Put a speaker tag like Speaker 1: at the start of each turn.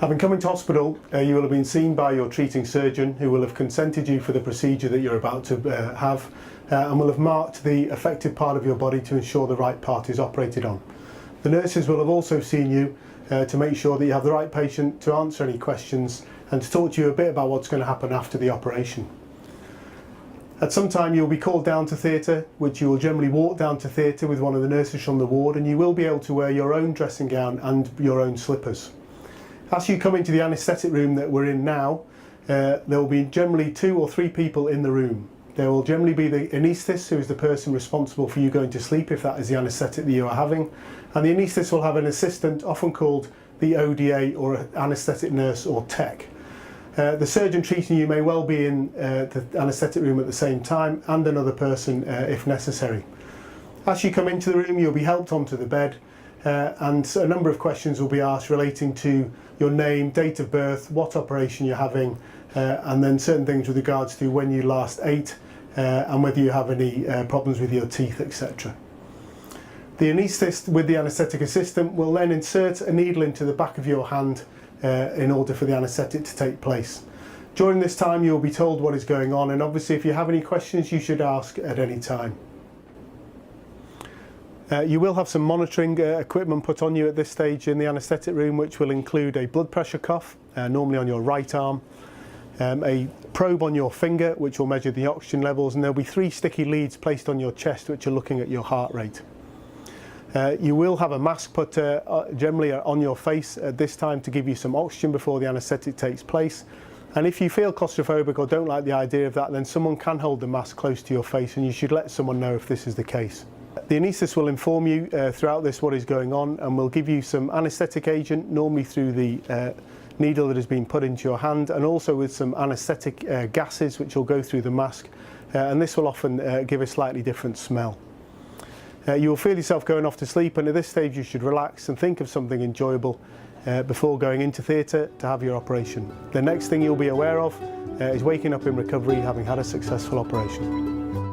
Speaker 1: Having come into hospital, you will have been seen by your treating surgeon, who will have consented you for the procedure that you're about to have and will have marked the affected part of your body to ensure the right part is operated on. The nurses will have also seen you to make sure that you have the right patient, to answer any questions and to talk to you a bit about what's going to happen after the operation. At some time you'll be called down to theatre, which you will generally walk down to theatre with one of the nurses from the ward, and you will be able to wear your own dressing gown and your own slippers. As you come into the anaesthetic room that we're in now, there will be generally 2 or 3 people in the room. There will generally be the anaesthetist, who is the person responsible for you going to sleep if that is the anaesthetic that you are having, and the anaesthetist will have an assistant, often called the ODA or anaesthetic nurse or tech. The surgeon treating you may well be in the anaesthetic room at the same time, and another person if necessary. As you come into the room, you'll be helped onto the bed and a number of questions will be asked relating to your name, date of birth, what operation you're having, and then certain things with regards to when you last ate and whether you have any problems with your teeth, etc. The anaesthetist with the anaesthetic assistant will then insert a needle into the back of your hand in order for the anaesthetic to take place. During this time you'll be told what is going on, and obviously if you have any questions you should ask at any time. You will have some monitoring equipment put on you at this stage in the anaesthetic room, which will include a blood pressure cuff, normally on your right arm, a probe on your finger which will measure the oxygen levels, and there'll be 3 sticky leads placed on your chest which are looking at your heart rate. You will have a mask put generally on your face at this time to give you some oxygen before the anaesthetic takes place. And if you feel claustrophobic or don't like the idea of that, then someone can hold the mask close to your face, and you should let someone know if this is the case. The anaesthetist will inform you throughout this what is going on, and will give you some anaesthetic agent, normally through the needle that has been put into your hand, and also with some anaesthetic gases which will go through the mask, and this will often give a slightly different smell. You will feel yourself going off to sleep, and at this stage you should relax and think of something enjoyable before going into theatre to have your operation. The next thing you'll be aware of is waking up in recovery having had a successful operation.